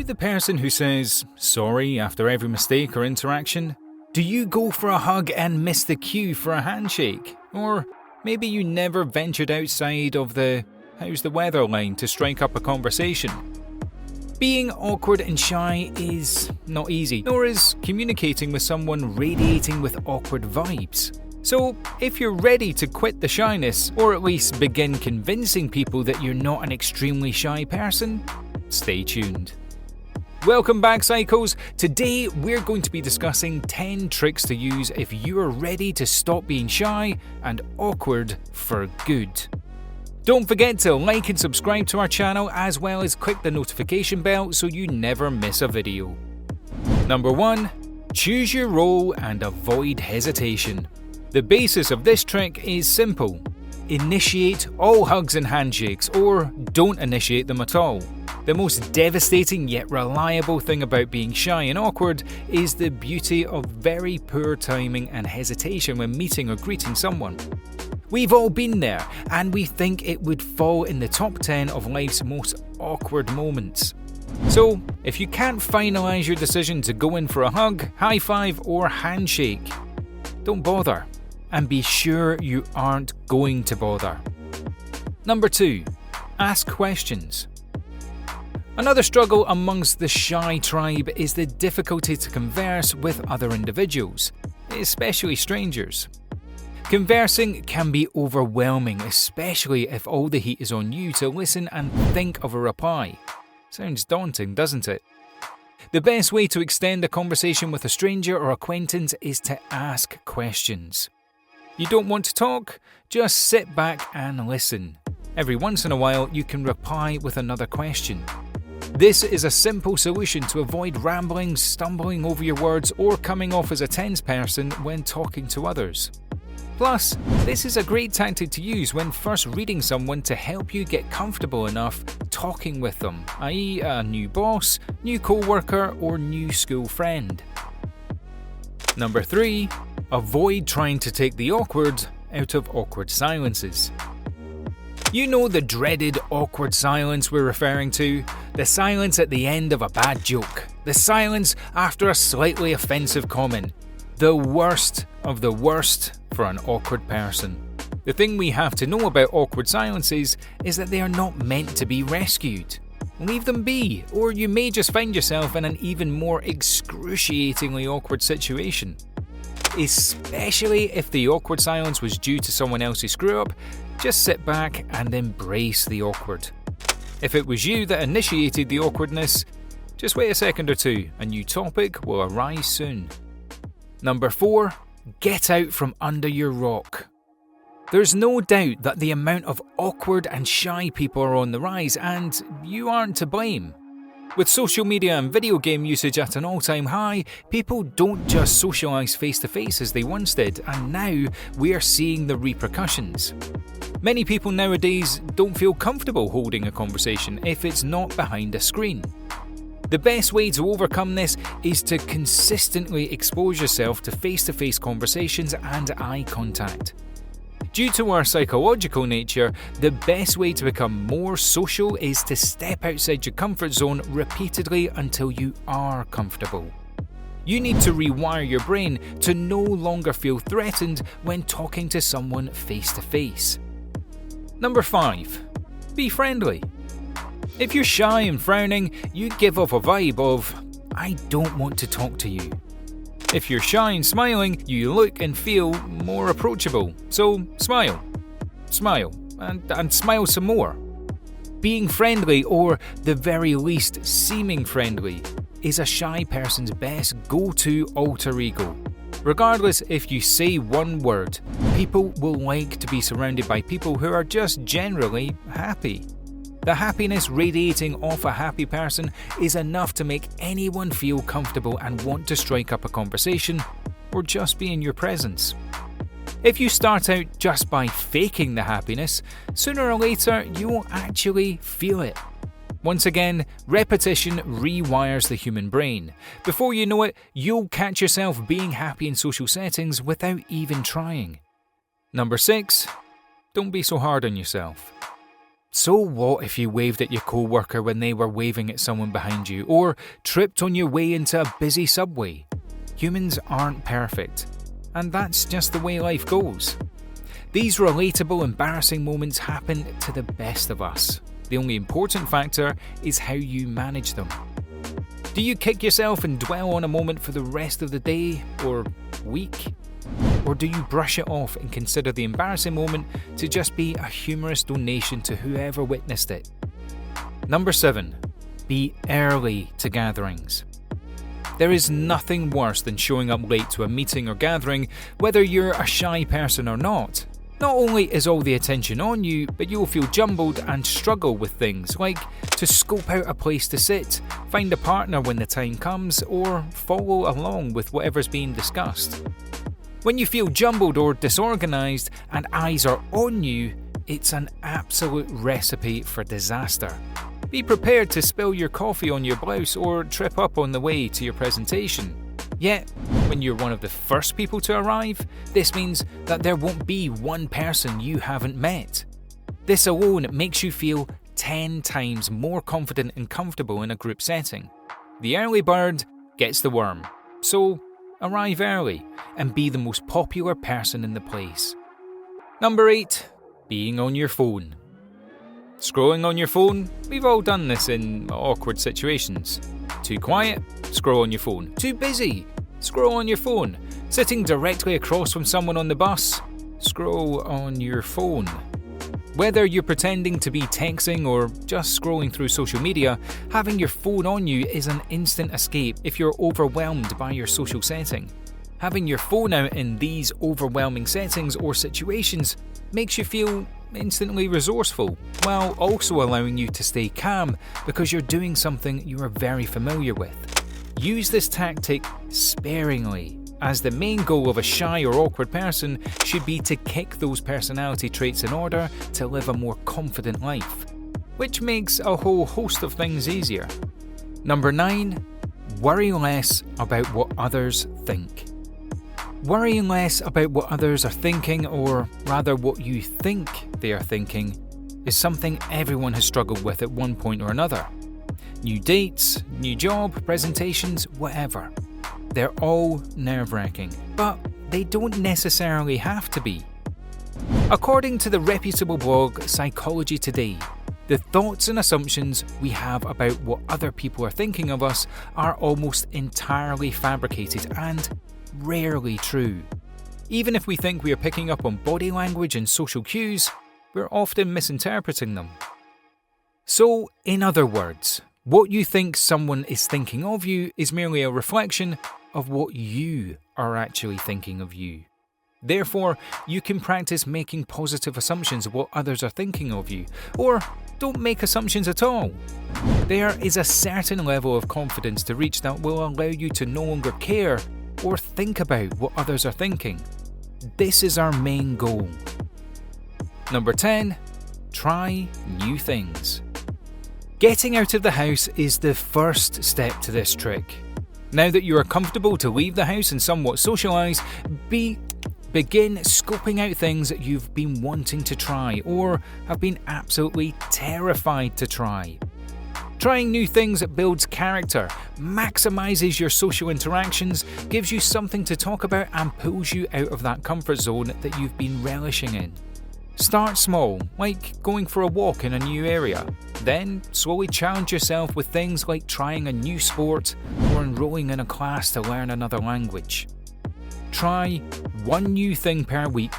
you the person who says sorry after every mistake or interaction? Do you go for a hug and miss the cue for a handshake? Or maybe you never ventured outside of the "how's the weather" line to strike up a conversation? Being awkward and shy is not easy, nor is communicating with someone radiating with awkward vibes. So, if you're ready to quit the shyness, or at least begin convincing people that you're not an extremely shy person, stay tuned. Welcome back, psychos! Today we're going to be discussing 10 tricks to use if you are ready to stop being shy and awkward for good. Don't forget to like and subscribe to our channel, as well as click the notification bell so you never miss a video. Number 1. Choose your role and avoid hesitation. The basis of this trick is simple. Initiate all hugs and handshakes, or don't initiate them at all. The most devastating yet reliable thing about being shy and awkward is the beauty of very poor timing and hesitation when meeting or greeting someone. We've all been there, and we think it would fall in the top 10 of life's most awkward moments. So, if you can't finalize your decision to go in for a hug, high five, or handshake, don't bother. And be sure you aren't going to bother. Number 2. Ask questions. Another struggle amongst the shy tribe is the difficulty to converse with other individuals, especially strangers. Conversing can be overwhelming, especially if all the heat is on you to listen and think of a reply. Sounds daunting, doesn't it? The best way to extend a conversation with a stranger or acquaintance is to ask questions. You don't want to talk? Just sit back and listen. Every once in a while, you can reply with another question. This is a simple solution to avoid rambling, stumbling over your words, or coming off as a tense person when talking to others. Plus, this is a great tactic to use when first reading someone to help you get comfortable enough talking with them, i.e. a new boss, new co-worker, or new school friend. Number 3. Avoid trying to take the awkward out of awkward silences. You know the dreaded awkward silence we're referring to? The silence at the end of a bad joke. The silence after a slightly offensive comment. The worst of the worst for an awkward person. The thing we have to know about awkward silences is that they are not meant to be rescued. Leave them be, or you may just find yourself in an even more excruciatingly awkward situation. Especially if the awkward silence was due to someone else's screw-up, just sit back and embrace the awkward. If it was you that initiated the awkwardness, just wait a second or two, a new topic will arise soon. Number 4. Get out from under your rock. There's no doubt that the amount of awkward and shy people are on the rise, and you aren't to blame. With social media and video game usage at an all-time high, people don't just socialise face-to-face as they once did, and now we are seeing the repercussions. Many people nowadays don't feel comfortable holding a conversation if it's not behind a screen. The best way to overcome this is to consistently expose yourself to face-to-face conversations and eye contact. Due to our psychological nature, the best way to become more social is to step outside your comfort zone repeatedly until you are comfortable. You need to rewire your brain to no longer feel threatened when talking to someone face to face. Number 5. Be friendly. If you're shy and frowning, you give off a vibe of, "I don't want to talk to you." If you're shy and smiling, you look and feel more approachable. So smile, and smile some more. Being friendly, or the very least seeming friendly, is a shy person's best go-to alter ego. Regardless if you say one word, people will like to be surrounded by people who are just generally happy. The happiness radiating off a happy person is enough to make anyone feel comfortable and want to strike up a conversation, or just be in your presence. If you start out just by faking the happiness, sooner or later you will actually feel it. Once again, repetition rewires the human brain. Before you know it, you'll catch yourself being happy in social settings without even trying. Number 6. Don't be so hard on yourself. So what if you waved at your co-worker when they were waving at someone behind you, or tripped on your way into a busy subway? Humans aren't perfect, and that's just the way life goes. These relatable, embarrassing moments happen to the best of us. The only important factor is how you manage them. Do you kick yourself and dwell on a moment for the rest of the day or week? Or do you brush it off and consider the embarrassing moment to just be a humorous donation to whoever witnessed it? Number 7. Be early to gatherings. There is nothing worse than showing up late to a meeting or gathering, whether you're a shy person or not. Not only is all the attention on you, but you'll feel jumbled and struggle with things like to scope out a place to sit, find a partner when the time comes, or follow along with whatever's being discussed. When you feel jumbled or disorganised and eyes are on you, it's an absolute recipe for disaster. Be prepared to spill your coffee on your blouse or trip up on the way to your presentation. Yet, when you're one of the first people to arrive, this means that there won't be one person you haven't met. This alone makes you feel 10 times more confident and comfortable in a group setting. The early bird gets the worm, so arrive early and be the most popular person in the place. Number 8. Being on your phone. Scrolling on your phone? We've all done this in awkward situations. Too quiet? Scroll on your phone. Too busy? Scroll on your phone. Sitting directly across from someone on the bus? Scroll on your phone. Whether you're pretending to be texting or just scrolling through social media, having your phone on you is an instant escape if you're overwhelmed by your social setting. Having your phone out in these overwhelming settings or situations makes you feel instantly resourceful, while also allowing you to stay calm because you're doing something you are very familiar with. Use this tactic sparingly, as the main goal of a shy or awkward person should be to kick those personality traits in order to live a more confident life, which makes a whole host of things easier. Number 9. Worry less about what others think. Worrying less about what others are thinking, or rather what you think they are thinking, is something everyone has struggled with at one point or another. New dates, new job, presentations, whatever. They're all nerve-wracking, but they don't necessarily have to be. According to the reputable blog Psychology Today, the thoughts and assumptions we have about what other people are thinking of us are almost entirely fabricated and rarely true. Even if we think we are picking up on body language and social cues, we're often misinterpreting them. So, in other words, what you think someone is thinking of you is merely a reflection of what you are actually thinking of you. Therefore, you can practice making positive assumptions of what others are thinking of you, or don't make assumptions at all. There is a certain level of confidence to reach that will allow you to no longer care or think about what others are thinking. This is our main goal. Number 10. Try new things. Getting out of the house is the first step to this trick. Now that you are comfortable to leave the house and somewhat socialise, begin scoping out things that you've been wanting to try or have been absolutely terrified to try. Trying new things builds character, maximises your social interactions, gives you something to talk about and pulls you out of that comfort zone that you've been relishing in. Start small, like going for a walk in a new area. Then slowly challenge yourself with things like trying a new sport or enrolling in a class to learn another language. Try one new thing per week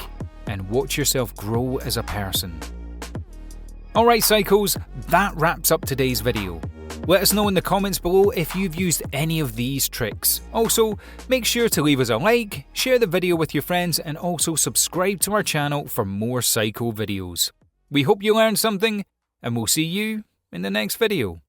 and watch yourself grow as a person. Alright psychos, that wraps up today's video. Let us know in the comments below if you've used any of these tricks. Also, make sure to leave us a like, share the video with your friends, and also subscribe to our channel for more psycho videos. We hope you learned something, and we'll see you in the next video.